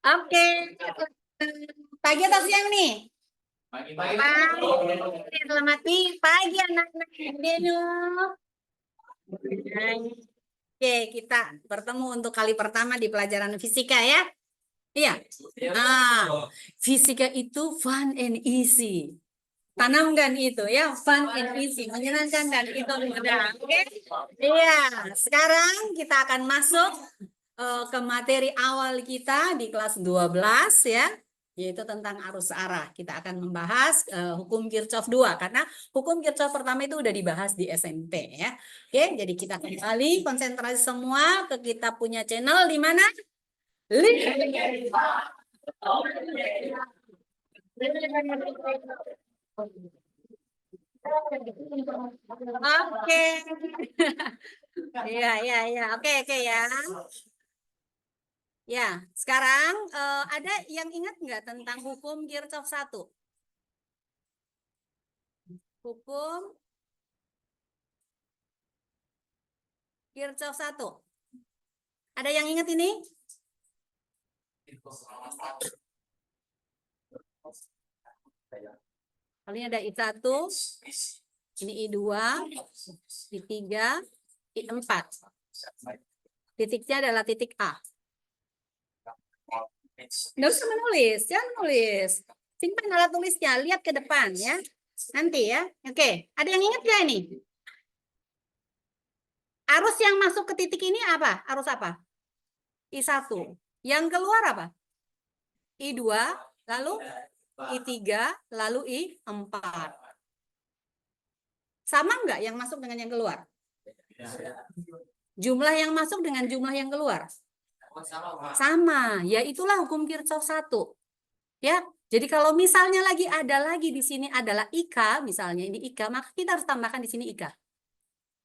Oke. Pagi atau siang nih? Pagi. Selamat pagi anak-anak Denu. Oke, kita bertemu untuk kali pertama di pelajaran fisika ya. Iya. Nah, fisika itu fun and easy. Tanamkan itu ya, fun and easy, menyenangkan dan itu mudah. Oke? Iya. Sekarang kita akan masuk ke materi awal kita di kelas 12 ya, yaitu tentang arus arah. Kita akan membahas hukum Kirchhoff 2 karena hukum Kirchhoff pertama itu udah dibahas di SMP ya. Oke, jadi kita kembali konsentrasi semua ke kita punya channel di mana? Oke. Iya. Oke ya. Ya, sekarang ada yang ingat nggak tentang hukum Kirchhoff 1? Hukum Kirchhoff 1. Ada yang ingat ini? Kali ini ada I1, ini I2, I3, I4. Titiknya adalah titik A. Nggak usah menulis, jangan menulis. Simpan alat tulisnya, lihat ke depan ya. Nanti ya. Oke, ada yang ingat nggak ini? Arus yang masuk ke titik ini apa? Arus apa? I1. Yang keluar apa? I2, lalu I3, lalu I4. Sama nggak yang masuk dengan yang keluar? Jumlah yang masuk dengan jumlah yang keluar? Sama. Ya itulah hukum Kirchhoff 1. Ya. Jadi kalau misalnya ada lagi di sini adalah IK, misalnya ini IK, maka kita harus tambahkan di sini IK.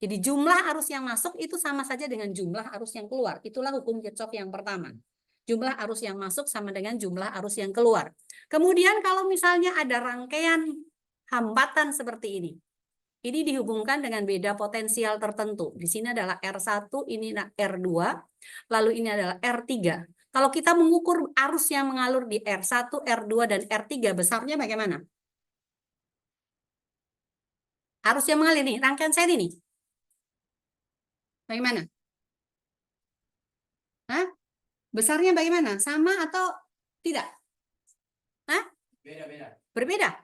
Jadi jumlah arus yang masuk itu sama saja dengan jumlah arus yang keluar. Itulah hukum Kirchhoff yang pertama. Jumlah arus yang masuk sama dengan jumlah arus yang keluar. Kemudian kalau misalnya ada rangkaian hambatan seperti ini. Ini dihubungkan dengan beda potensial tertentu. Di sini adalah R1, ini R2, lalu ini adalah R3. Kalau kita mengukur arus yang mengalir di R1, R2, dan R3, besarnya bagaimana? Arus yang mengalir nih, rangkaian seri nih. Bagaimana? Hah? Besarnya bagaimana? Sama atau tidak? Hah? Berbeda.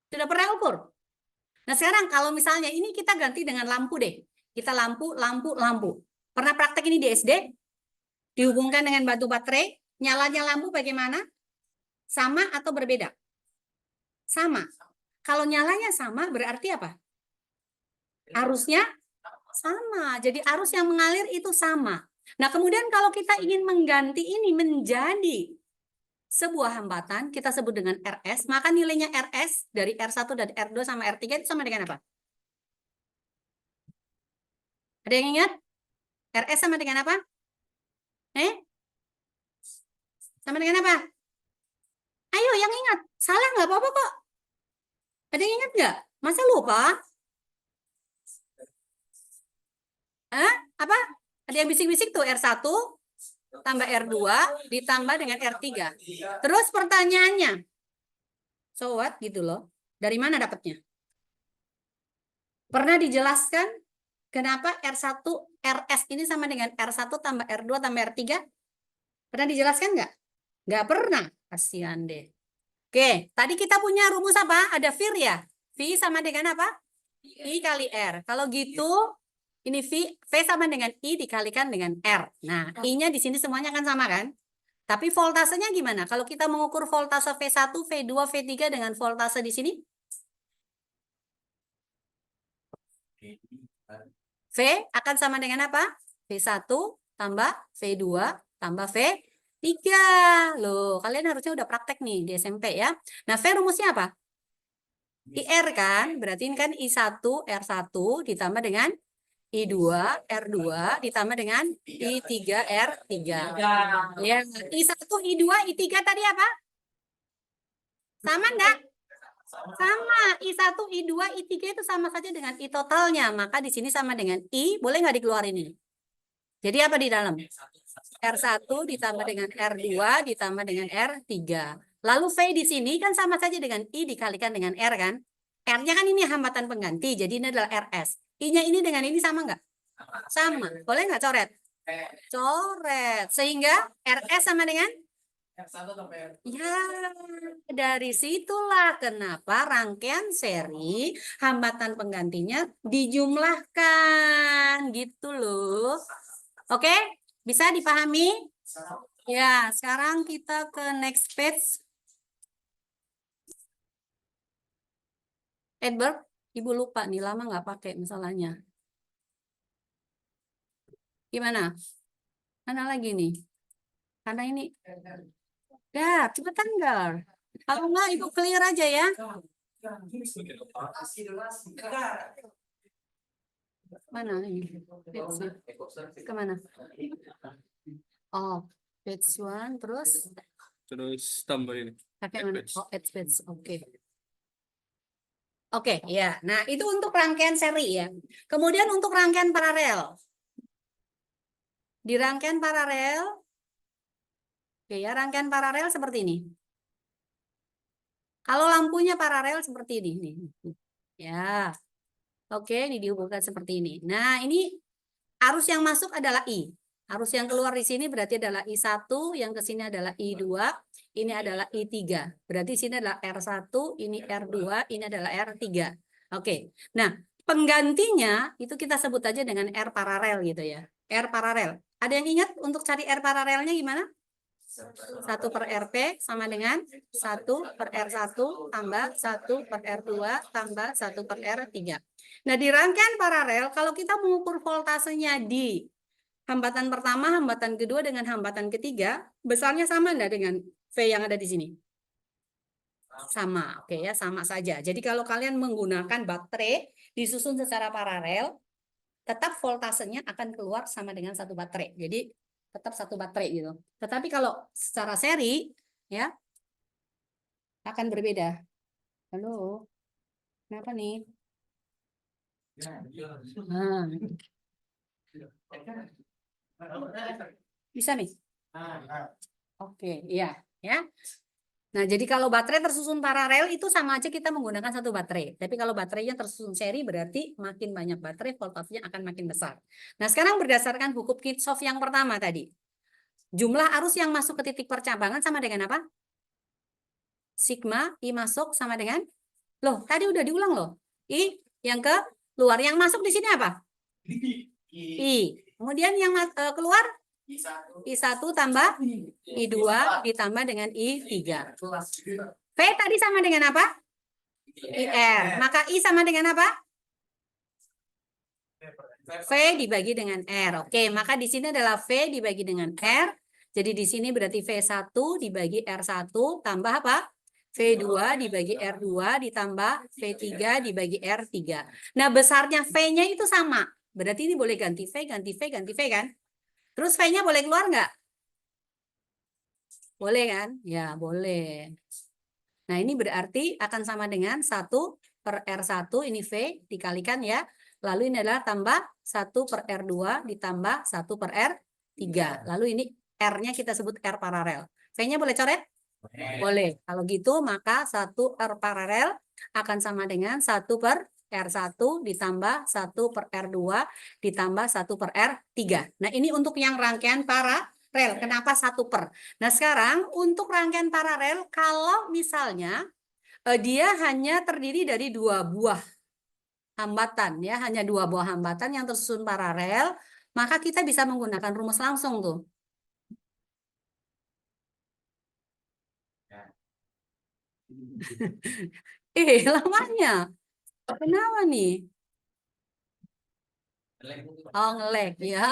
Sudah pernah ukur? Nah sekarang kalau misalnya ini kita ganti dengan lampu deh. Kita lampu. Pernah praktek ini di SD? Dihubungkan dengan batu baterai. Nyalanya lampu bagaimana? Sama atau berbeda? Sama. Kalau nyalanya sama berarti apa? Arusnya sama. Jadi arus yang mengalir itu sama. Nah kemudian kalau kita ingin mengganti ini menjadi sebuah hambatan, kita sebut dengan RS, maka nilainya RS dari R1 dan R2 sama R3 itu sama dengan apa? Ada yang ingat? RS sama dengan apa? Sama dengan apa? Ayo yang ingat. Salah nggak apa-apa kok. Ada yang ingat nggak? Masa lupa? Apa? Ada yang bisik-bisik tuh R1 tambah R2 ditambah dengan R3. Terus pertanyaannya, so what gitu loh. Dari mana dapatnya? Pernah dijelaskan kenapa R1 RS ini sama dengan R1 tambah R2 tambah R3? Pernah dijelaskan nggak? Nggak pernah. Kasihan deh. Oke, tadi kita punya rumus apa? Ada VIR ya? V sama dengan apa? I kali R. Kalau gitu, ini V sama dengan I dikalikan dengan R. Nah, I-nya di sini semuanya kan sama kan? Tapi voltasenya gimana? Kalau kita mengukur voltase V1, V2, V3 dengan voltase di sini? V akan sama dengan apa? V1 tambah V2 tambah V3. Loh, kalian harusnya udah praktek nih di SMP ya. Nah, V rumusnya apa? IR kan? Berarti ini kan I1, R1 ditambah dengan I2, R2 ditambah dengan I3, R3. Ya, I1, I2, I3 tadi apa? Sama enggak? Sama. I1, I2, I3 itu sama saja dengan I totalnya. Maka di sini sama dengan I. Boleh nggak dikeluarin ini? Jadi apa di dalam? R1 ditambah dengan R2 ditambah dengan R3. Lalu V di sini kan sama saja dengan I dikalikan dengan R kan? R-nya kan ini hambatan pengganti, jadi ini adalah RS. I-nya ini dengan ini sama nggak? Sama. Boleh nggak coret? Coret. Sehingga RS sama dengan? Ya, dari situlah kenapa rangkaian seri hambatan penggantinya dijumlahkan gitu loh. Oke, bisa dipahami? Ya, sekarang kita ke next page. Edward, Ibu lupa nih, lama nggak pakai masalahnya. Gimana? Mana lagi nih? Karena ini. Ya, cepetan, Gar. Kalau nggak, Ibu clear aja ya. Mana ini? Kemana? Oh, page 1, terus? Terus tambah ini. Pakai mana? Oh, add page. Oke. Oke, ya. Nah, itu untuk rangkaian seri ya. Kemudian untuk rangkaian paralel. Di rangkaian paralel, oke ya, rangkaian paralel seperti ini. Kalau lampunya paralel seperti ini. Nih. Ya, oke, ini dihubungkan seperti ini. Nah, ini arus yang masuk adalah I. Arus yang keluar di sini berarti adalah I1, yang ke sini adalah I2, ini adalah I3. Berarti sini adalah R1, ini R2, ini adalah R3. Oke. Nah, penggantinya itu kita sebut aja dengan R paralel gitu ya. R paralel. Ada yang ingat untuk cari R paralelnya gimana? 1 per RP sama dengan 1 per R1 tambah 1 per R2 tambah 1 per R3. Nah, di rangkaian paralel, kalau kita mengukur voltasenya di hambatan pertama, hambatan kedua dengan hambatan ketiga, besarnya sama enggak dengan V yang ada di sini? Sama, oke ya, sama saja. Jadi kalau kalian menggunakan baterai disusun secara paralel, tetap voltasenya akan keluar sama dengan satu baterai. Jadi tetap satu baterai gitu. Tetapi kalau secara seri, ya, akan berbeda. Halo, kenapa nih? Nah. Bisa nih? Oke, iya. Ya. Nah, jadi kalau baterai tersusun paralel itu sama aja kita menggunakan satu baterai. Tapi kalau baterainya tersusun seri berarti makin banyak baterai voltasenya akan makin besar. Nah, sekarang berdasarkan hukum Kirchhoff yang pertama tadi. Jumlah arus yang masuk ke titik percabangan sama dengan apa? Sigma I masuk sama dengan? Loh, tadi udah diulang loh. I yang ke luar. Yang masuk di sini apa? I. Kemudian yang keluar? I1 tambah I2 ditambah dengan I3. V tadi sama dengan apa? IR. Maka I sama dengan apa? V dibagi dengan R. Oke, maka di sini adalah V dibagi dengan R. Jadi di sini berarti V1 dibagi R1 tambah apa? V2 dibagi R2 ditambah V3 dibagi R3. Nah, besarnya V-nya itu sama. Berarti ini boleh ganti V, ganti V, ganti V kan? Terus V-nya boleh keluar nggak? Boleh kan? Ya, boleh. Nah, ini berarti akan sama dengan 1 per R1, ini V, dikalikan ya. Lalu ini adalah tambah 1 per R2 ditambah 1 per R3. Lalu ini R-nya kita sebut R paralel. V-nya boleh coret? Boleh. Kalau gitu, maka 1 R paralel akan sama dengan 1 per R1 ditambah 1 per R2 ditambah 1 per R3. Nah, ini untuk yang rangkaian paralel. Kenapa 1 per? Nah, sekarang untuk rangkaian paralel, kalau misalnya dia hanya terdiri dari 2 buah hambatan, ya, hanya 2 buah hambatan yang tersusun paralel, maka kita bisa menggunakan rumus langsung tuh. Lamanya. Kenapa nih? Oh, nge-lag. Ya.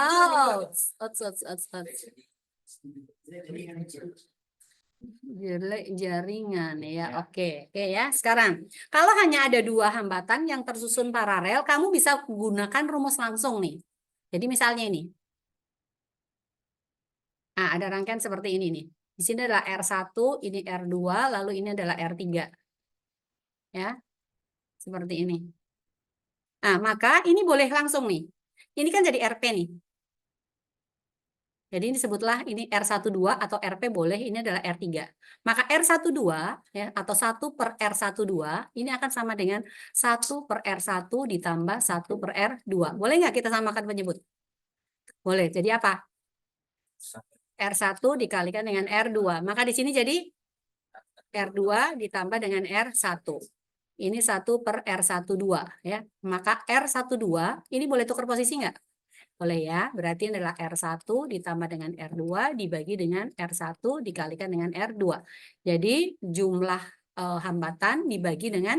Jaringan ya. Oke. Oke ya. Sekarang, kalau hanya ada 2 hambatan yang tersusun paralel, kamu bisa gunakan rumus langsung nih. Jadi misalnya ini. Nah, ada rangkaian seperti ini nih. Di sini adalah R1, ini R2, lalu ini adalah R3. Ya. Seperti ini. Nah, maka ini boleh langsung nih. Ini kan jadi RP nih. Jadi ini sebutlah ini R12 atau RP boleh, ini adalah R3. Maka R12 ya, atau 1/R12 ini akan sama dengan 1/R1 ditambah 1/R2. Boleh nggak kita samakan penyebut? Boleh. Jadi apa? R1 dikalikan dengan R2. Maka di sini jadi R2 ditambah dengan R1. Ini 1/R12 ya. Maka R12 ini boleh tukar posisi nggak? Boleh ya, berarti ini adalah R1 ditambah dengan R2 dibagi dengan R1 dikalikan dengan R2. Jadi jumlah hambatan dibagi dengan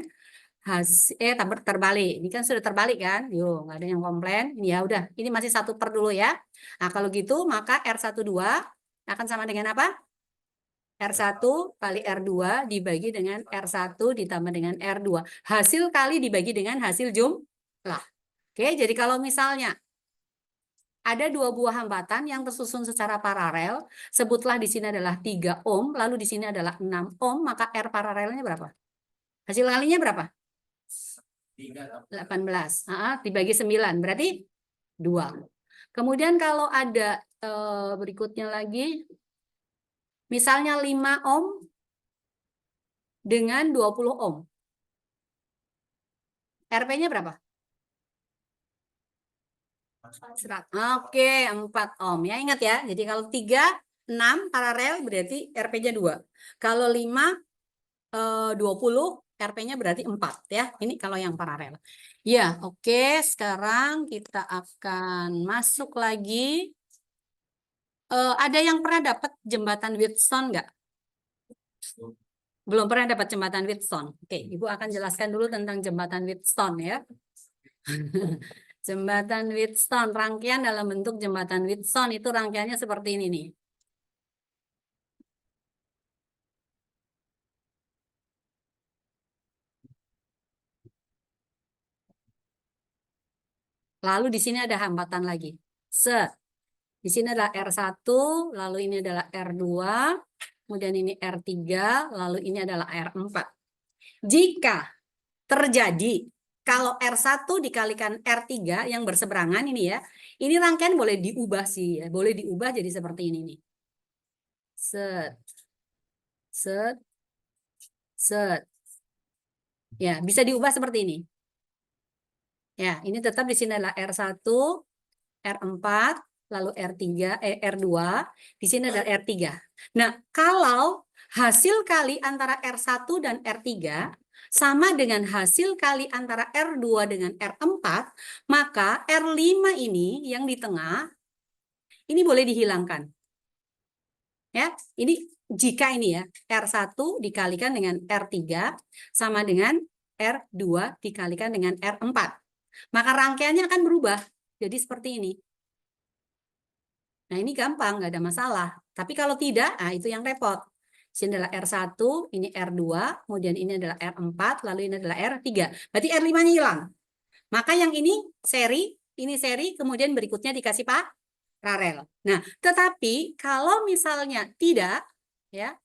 terbalik. Ini kan sudah terbalik kan? Yuk, nggak ada yang komplain. Ya udah, ini masih 1/, dulu ya. Nah, kalau gitu maka R12 akan sama dengan apa? R1 kali R2 dibagi dengan R1 ditambah dengan R2. Hasil kali dibagi dengan hasil jumlah. Oke, jadi kalau misalnya ada dua buah hambatan yang tersusun secara paralel, sebutlah di sini adalah 3 ohm, lalu di sini adalah 6 ohm, maka R paralelnya berapa? Hasil kalinya berapa? 18. Dibagi 9, berarti 2. Kemudian kalau ada berikutnya lagi, misalnya 5 ohm dengan 20 ohm. RP-nya berapa? Oke, 4 ohm. Ya, ingat ya. Jadi kalau 3, 6 paralel berarti RP-nya 2. Kalau 5, 20, RP-nya berarti 4 ya. Ini kalau yang paralel. Ya, oke. Sekarang kita akan masuk lagi. Ada yang pernah dapat jembatan Wheatstone nggak? Belum pernah dapat jembatan Wheatstone. Oke, Ibu akan jelaskan dulu tentang jembatan Wheatstone ya. Jembatan Wheatstone, rangkaian dalam bentuk jembatan Wheatstone itu rangkaiannya seperti ini nih. Lalu di sini ada hambatan lagi. Di sini adalah R1, lalu ini adalah R2, kemudian ini R3, lalu ini adalah R4. Jika terjadi kalau R1 dikalikan R3 yang berseberangan ini ya, ini rangkaian boleh diubah sih ya, boleh diubah jadi seperti ini nih. Set, set, set. Ya, bisa diubah seperti ini. Ya, ini tetap di sini adalah R1, R4, lalu R2, di sini ada R3. Nah, kalau hasil kali antara R1 dan R3 sama dengan hasil kali antara R2 dengan R4, maka R5 ini yang di tengah, ini boleh dihilangkan. Ya, ini jika ini ya, R1 dikalikan dengan R3 sama dengan R2 dikalikan dengan R4. Maka rangkaiannya akan berubah. Jadi seperti ini. Nah, ini gampang, nggak ada masalah. Tapi kalau tidak, nah itu yang repot. Sini adalah R1, ini R2, kemudian ini adalah R4, lalu ini adalah R3. Berarti R5-nya hilang. Maka yang ini seri, kemudian berikutnya dikasih paralel. Nah, tetapi kalau misalnya tidak, ya.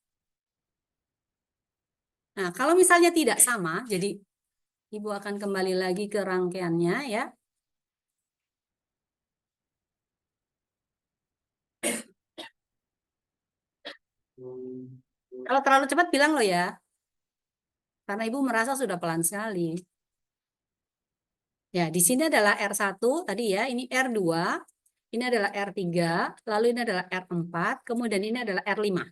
Nah, kalau misalnya tidak sama, jadi Ibu akan kembali lagi ke rangkaiannya, ya. Kalau terlalu cepat bilang loh ya. Karena Ibu merasa sudah pelan sekali. Ya, di sini adalah R1 tadi ya, ini R2, ini adalah R3, lalu ini adalah R4, kemudian ini adalah R5.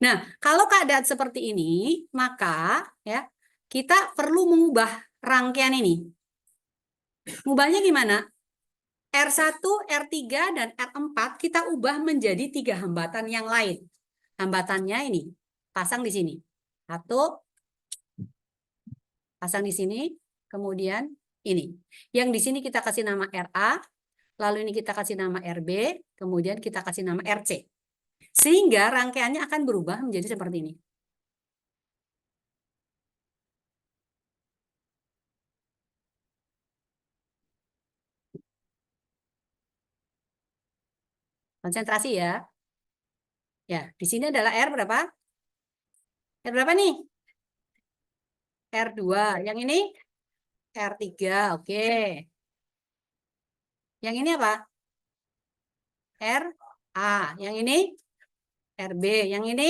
Nah, kalau keadaan seperti ini, maka ya kita perlu mengubah rangkaian ini. Mengubahnya gimana? R1, R3, dan R4 kita ubah menjadi 3 hambatan yang lain. Hambatannya ini, pasang di sini. Satu, pasang di sini, kemudian ini. Yang di sini kita kasih nama RA, lalu ini kita kasih nama RB, kemudian kita kasih nama RC. Sehingga rangkaiannya akan berubah menjadi seperti ini. Konsentrasi ya. Ya, di sini adalah R berapa? R berapa nih? R2. Yang ini R3. Oke. Yang ini apa? RA. RA. Yang ini RB. Yang ini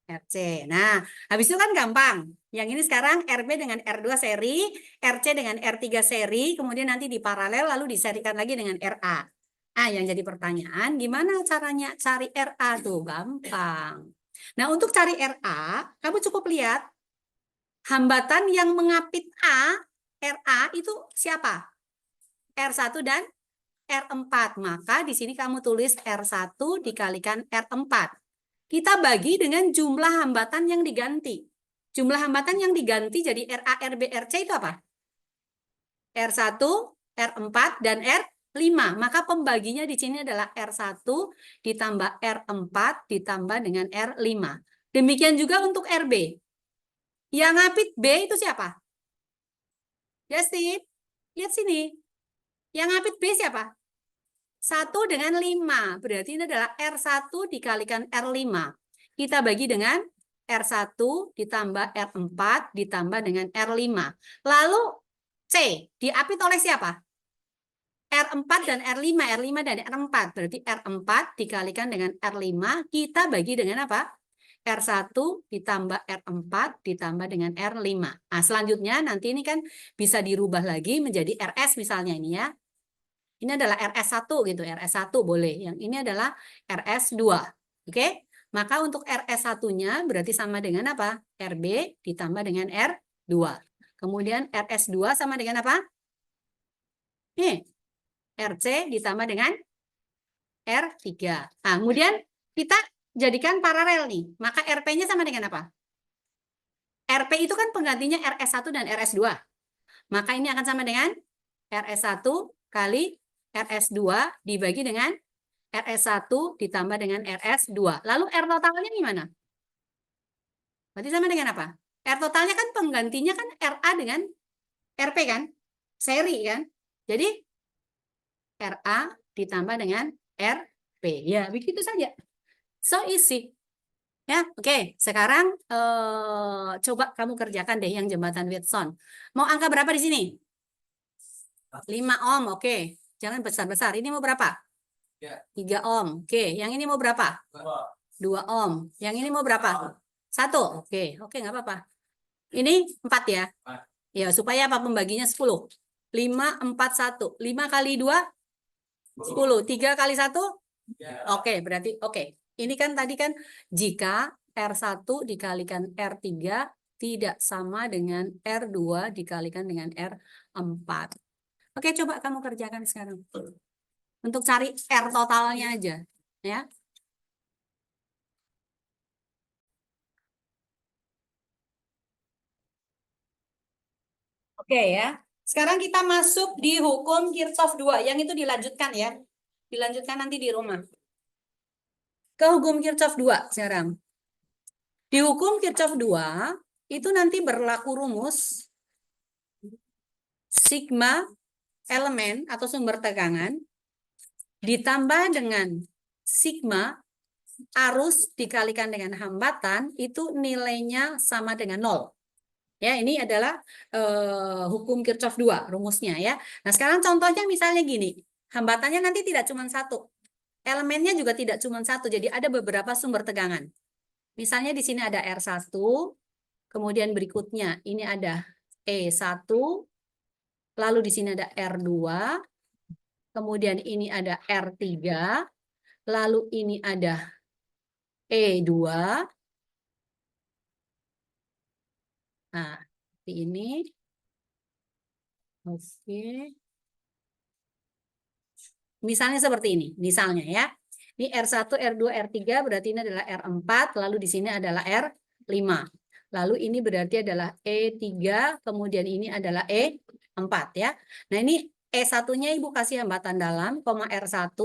RC. Nah, habis itu kan gampang. Yang ini sekarang RB dengan R2 seri, RC dengan R3 seri, kemudian nanti diparalel lalu diserikan lagi dengan RA. Ah, yang jadi pertanyaan, gimana caranya cari RA tuh? Gampang. Nah, untuk cari RA, kamu cukup lihat hambatan yang mengapit A, RA itu siapa? R1 dan R4. Maka di sini kamu tulis R1 dikalikan R4. Kita bagi dengan jumlah hambatan yang diganti. Jumlah hambatan yang diganti jadi RA, RB, RC itu apa? R1, R4, dan R5. Maka pembaginya di sini adalah R1 ditambah R4 ditambah dengan R5. Demikian juga untuk RB. Yang ngapit B itu siapa? Justin, lihat sini. Yang ngapit B siapa? 1 dengan 5. Berarti ini adalah R1 dikalikan R5. Kita bagi dengan R1 ditambah R4 ditambah dengan R5. Lalu C diapit oleh siapa? R4 dan R5. R5 dan R4. Berarti R4 dikalikan dengan R5. Kita bagi dengan apa? R1 ditambah R4 ditambah dengan R5. Nah, selanjutnya nanti ini kan bisa dirubah lagi menjadi RS misalnya ini ya. Ini adalah RS1 gitu, RS1 boleh. Yang ini adalah RS2. Oke? Maka untuk RS1-nya berarti sama dengan apa? RB ditambah dengan R2. Kemudian RS2 sama dengan apa? Nih, RC ditambah dengan R3. Nah, kemudian kita jadikan paralel nih. Maka RP-nya sama dengan apa? RP itu kan penggantinya RS1 dan RS2. Maka ini akan sama dengan RS1 kali RS2 dibagi dengan RS1 ditambah dengan RS2. Lalu R totalnya gimana? Berarti sama dengan apa? R totalnya kan penggantinya kan RA dengan RP kan? Seri kan? Jadi RA ditambah dengan RP. Ya, begitu saja. So easy. Ya, oke. Sekarang coba kamu kerjakan deh yang jembatan Watson. Mau angka berapa di sini? 5 ohm, oke. Jangan besar-besar. Ini mau berapa? 3 ohm. Oke, yang ini mau berapa? 2 ohm. Yang ini mau berapa? 1. Oke, nggak apa-apa. Ini 4 ya? Ya, supaya apa pembaginya 10. 5, 4, 1. 5 kali 2? 10. 3 kali 1? Oke, berarti oke. Ini kan tadi kan jika R1 dikalikan R3 tidak sama dengan R2 dikalikan dengan R4. Oke, coba kamu kerjakan sekarang. Untuk cari R totalnya aja, ya. Oke ya. Sekarang kita masuk di hukum Kirchhoff 2. Yang itu dilanjutkan ya. Dilanjutkan nanti di rumah. Ke hukum Kirchhoff 2 sekarang. Di hukum Kirchhoff 2 itu nanti berlaku rumus sigma elemen atau sumber tegangan ditambah dengan sigma arus dikalikan dengan hambatan itu nilainya sama dengan 0. Ya, ini adalah hukum Kirchhoff 2 rumusnya ya. Nah, sekarang contohnya misalnya gini. Hambatannya nanti tidak cuma satu. Elemennya juga tidak cuma satu. Jadi ada beberapa sumber tegangan. Misalnya di sini ada R1, kemudian berikutnya ini ada E1, lalu di sini ada R2, kemudian ini ada R3, lalu ini ada E2. Nah, ini. Oke. Misalnya seperti ini, misalnya ya. Ini R1, R2, R3 berarti ini adalah R4, lalu di sini adalah R5. Lalu ini berarti adalah E3, kemudian ini adalah E4 ya. Nah, ini E1-nya Ibu kasih hambatan dalam, koma R1,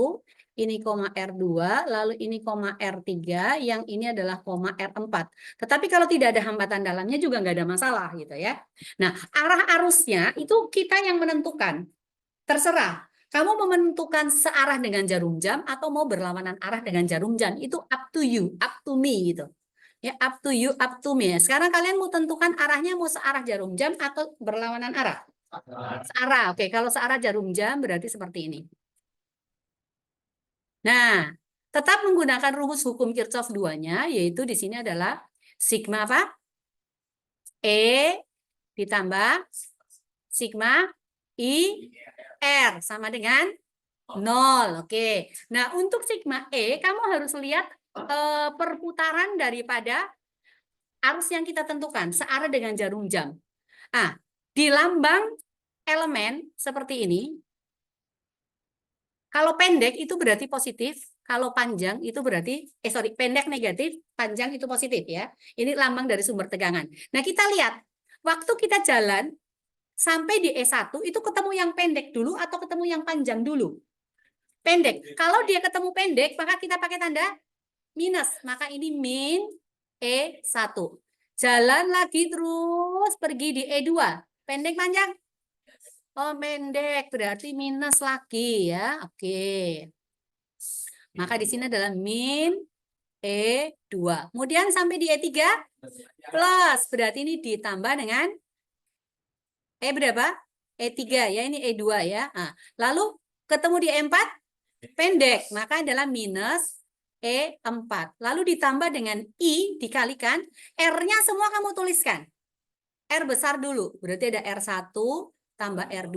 ini koma R2, lalu ini koma R3, yang ini adalah koma R4. Tetapi kalau tidak ada hambatan dalamnya juga nggak ada masalah gitu ya. Nah, arah arusnya itu kita yang menentukan. Terserah. Kamu mau menentukan searah dengan jarum jam atau mau berlawanan arah dengan jarum jam. Itu up to you, up to me gitu. Ya, up to you, up to me. Sekarang kalian mau tentukan arahnya mau searah jarum jam atau berlawanan arah? Searah. Oke, kalau searah jarum jam berarti seperti ini. Nah, Tetap menggunakan rumus hukum Kirchhoff 2-nya, yaitu di sini adalah sigma apa? E ditambah sigma I R sama dengan 0. Oke. Nah, untuk sigma E, kamu harus lihat perputaran daripada arus yang kita tentukan, searah dengan jarum jam. Ah, di lambang elemen seperti ini, kalau pendek itu berarti positif, kalau panjang itu berarti, pendek negatif, panjang itu positif ya. Ini lambang dari sumber tegangan. Nah, kita lihat, waktu kita jalan, sampai di E1 itu ketemu yang pendek dulu atau ketemu yang panjang dulu? Pendek. Kalau dia ketemu pendek, maka kita pakai tanda minus. Maka ini min E1. Jalan lagi terus pergi di E2. Pendek panjang? Oh, pendek. Berarti minus lagi ya. Oke. Maka di sini adalah min E2. Kemudian sampai di E3 plus. Berarti ini ditambah dengan E berapa? E3 ya, ini E2 ya. Nah, lalu ketemu di E4 pendek, maka adalah minus E4. Lalu ditambah dengan I dikalikan, R-nya semua kamu tuliskan. R besar dulu, berarti ada R1 tambah R2,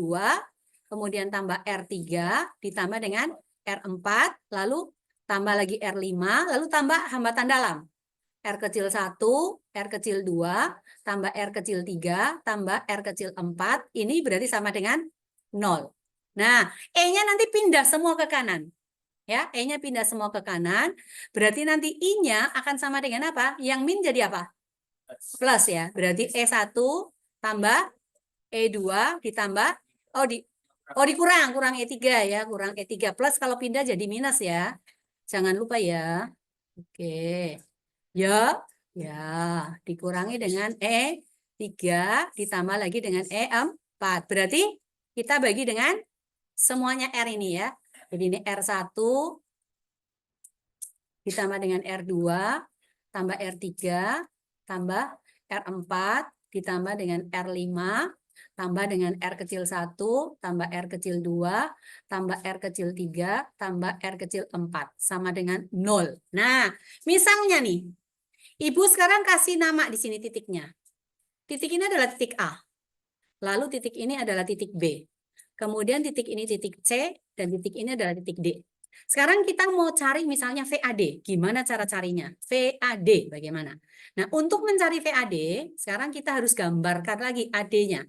kemudian tambah R3, ditambah dengan R4, lalu tambah lagi R5, lalu tambah hambatan dalam. R kecil 1, R kecil 2, tambah R kecil 3, tambah R kecil 4, ini berarti sama dengan 0. Nah, E-nya nanti pindah semua ke kanan. Ya, E-nya pindah semua ke kanan, berarti nanti I-nya akan sama dengan apa? Yang min jadi apa? Plus ya, berarti E1 tambah E2 ditambah, kurang E3 ya, kurang E3 plus kalau pindah jadi minus ya. Jangan lupa ya. Oke. Ya, ya, dikurangi dengan E3 ditambah lagi dengan E4. Berarti kita bagi dengan semuanya R ini ya. Jadi ini R1 ditambah dengan R2 tambah R3 tambah R4 ditambah dengan R5 tambah dengan R kecil 1 tambah R kecil 2 tambah R kecil 3 tambah R kecil 4 sama dengan 0. Nah, misalnya nih, Ibu sekarang kasih nama di sini titiknya. Titik ini adalah titik A. Lalu titik ini adalah titik B. Kemudian titik ini titik C dan titik ini adalah titik D. Sekarang kita mau cari misalnya VAD. Gimana cara carinya? VAD bagaimana? Nah, untuk mencari VAD, sekarang kita harus gambarkan lagi AD-nya.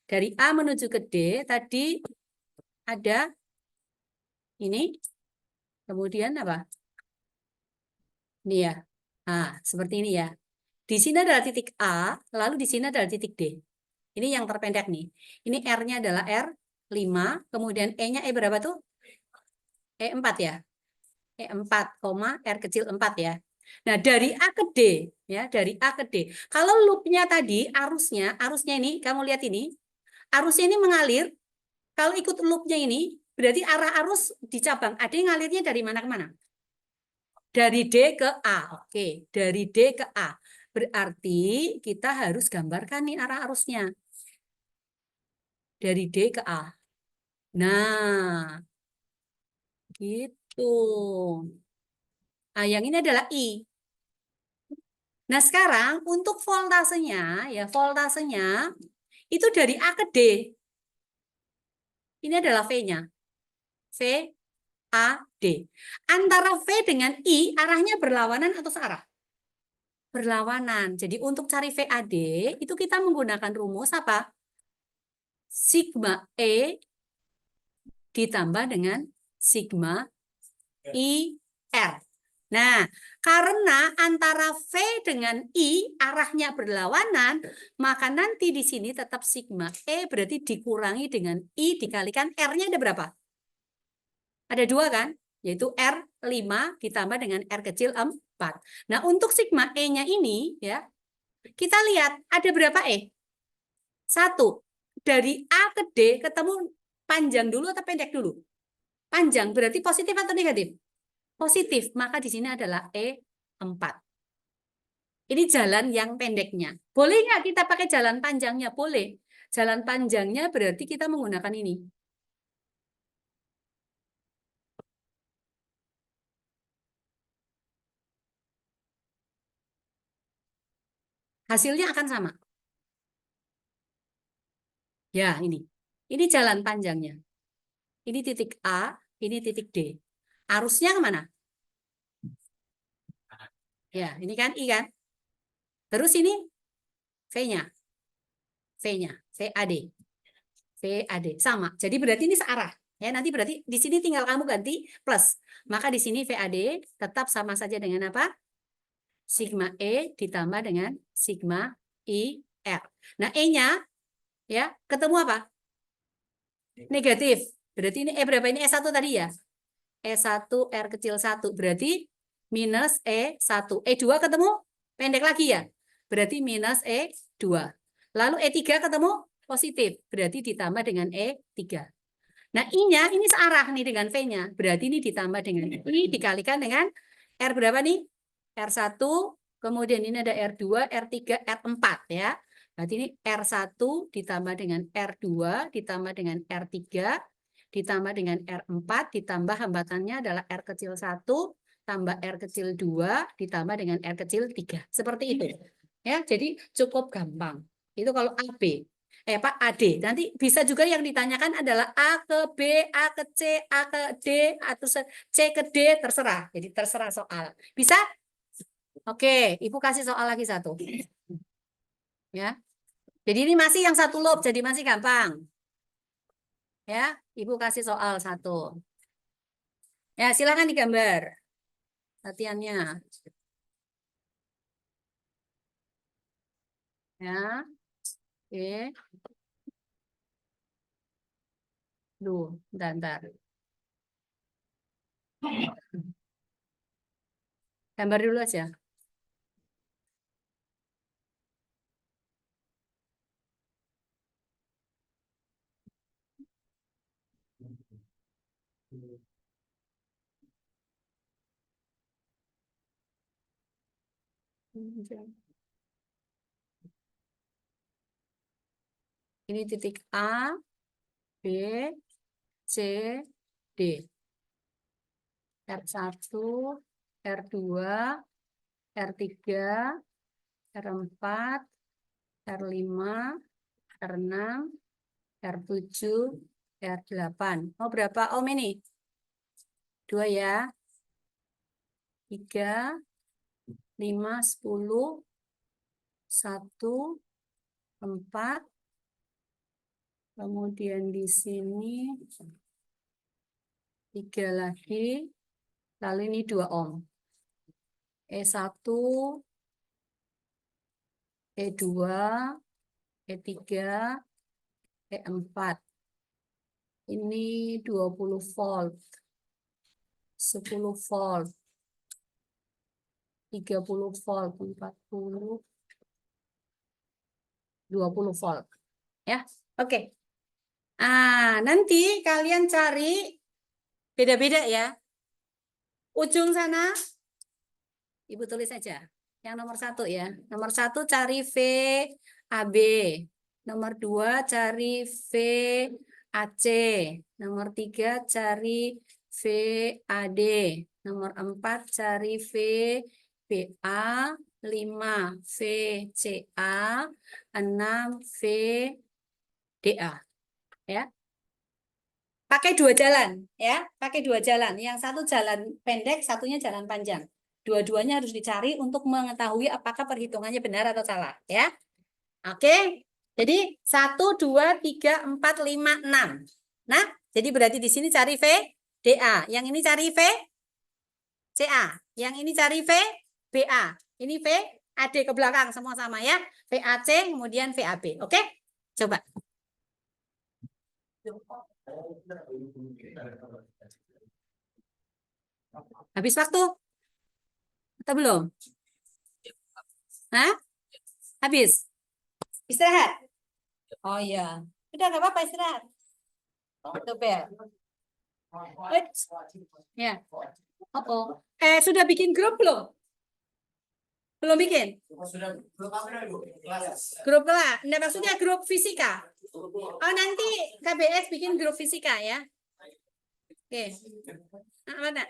Dari A menuju ke D, tadi ada ini. Kemudian apa? Ini ya. Nah, seperti ini ya. Di sini adalah titik A, lalu di sini adalah titik D. Ini yang terpendek nih. Ini R-nya adalah R5, kemudian E-nya E berapa tuh? E4 ya. E4, R kecil 4 ya. Nah, dari A ke D, ya, dari A ke D. Kalau loopnya tadi, arusnya ini, kamu lihat ini, arusnya ini mengalir, kalau ikut loopnya ini, berarti arah arus di cabang AD ngalirnya dari mana ke mana? Dari D ke A. Oke, dari D ke A. Berarti kita harus gambarkan nih arah arusnya. Dari D ke A. Nah, gitu. Nah, yang ini adalah I. Nah, sekarang untuk voltasenya, ya voltasenya itu dari A ke D. Ini adalah V-nya. V, A, D. Antara V dengan I, arahnya berlawanan atau searah? Berlawanan. Jadi untuk cari VAD, itu kita menggunakan rumus apa? Sigma E ditambah dengan sigma IR. Nah, karena antara V dengan I arahnya berlawanan, maka nanti di sini tetap sigma E berarti dikurangi dengan I dikalikan R-nya ada berapa? Ada 2 kan? Yaitu R5 ditambah dengan R kecil 4. Nah, untuk sigma E-nya ini ya, kita lihat ada berapa E? 1. Dari A ke D ketemu panjang dulu atau pendek dulu? Panjang, berarti positif atau negatif? Positif, maka di sini adalah E4. Ini jalan yang pendeknya. Boleh nggak kita pakai jalan panjangnya? Boleh. Jalan panjangnya berarti kita menggunakan ini. Hasilnya akan sama. Ya, ini. Ini jalan panjangnya. Ini titik A, ini titik D. Arusnya kemana? Ya, ini kan I kan? Terus ini V-nya. V-nya, VAD. VAD sama. Jadi berarti ini searah. Ya, nanti berarti di sini tinggal kamu ganti plus. Maka di sini VAD tetap sama saja dengan apa? Sigma E ditambah dengan sigma IR. Nah, E-nya ya, ketemu apa? Negatif. Berarti ini E berapa? Ini E1 tadi ya? E1 R kecil 1. Berarti minus E1. E2 ketemu pendek lagi ya? Berarti minus E2. Lalu E3 ketemu positif. Berarti ditambah dengan E3. Nah, I-nya ini searah nih dengan V-nya. Berarti ini ditambah dengan I dikalikan dengan R berapa nih? R1, kemudian ini ada R2, R3, R4 ya. Berarti ini R1 ditambah dengan R2, ditambah dengan R3, ditambah dengan R4, ditambah hambatannya adalah R kecil 1, tambah R kecil 2, ditambah dengan R kecil 3. Seperti itu. Ya, jadi cukup gampang. Itu kalau AB. Pak AD. Nanti bisa juga yang ditanyakan adalah A ke B, A ke C, A ke D, atau C ke D, terserah. Jadi terserah soal. Bisa? Oke, Ibu kasih soal lagi satu. Ya. Jadi ini masih yang satu loop, jadi masih gampang. Ya, Ibu kasih soal satu. Ya, silakan digambar latihannya. Ya. Oke. Duh, bentar. Gambar dulu aja. Ini titik A, B, C, D. R1, R2, R3, R4, R5, R6, R7, R8. Oh, berapa Om ini? 2 ya. 3, 5, 10, 1, 4. Kemudian di sini 3 lagi. Lalu ini 2 Om. E1, E2, E3, E4. Ini 20 volt. 10 volt. 30 volt, 40, 20 volt. Ya, oke. Nanti kalian cari beda-beda ya. Ujung sana, Ibu tulis saja. Yang nomor 1 ya. Nomor 1 cari VAB. Nomor 2 cari VAC. Nomor 3 cari VAD. Nomor 4 cari VBA. 5 VCA. 6 VDA. Ya. Pakai 2 jalan ya, pakai 2 jalan. Yang satu jalan pendek, satunya jalan panjang. Dua-duanya harus dicari untuk mengetahui apakah perhitungannya benar atau salah ya. Oke. Jadi 1 2 3 4 5 6. Nah, jadi berarti di sini cari VDA, yang ini cari VCA, yang ini cari VBA. Ini VAD ke belakang semua sama ya. VAC kemudian VAB. Oke? Coba. Habis waktu? Atau belum? Hah? Habis? Istirahat? Oh iya. Udah nggak apa-apa istirahat. Oh, the bell. Ya. Oh. Sudah bikin grup belum? Belum bikin? Grup kelas. Nggak, maksudnya grup fisika. Oh, nanti KBS bikin grup fisika ya. Oke. Mana?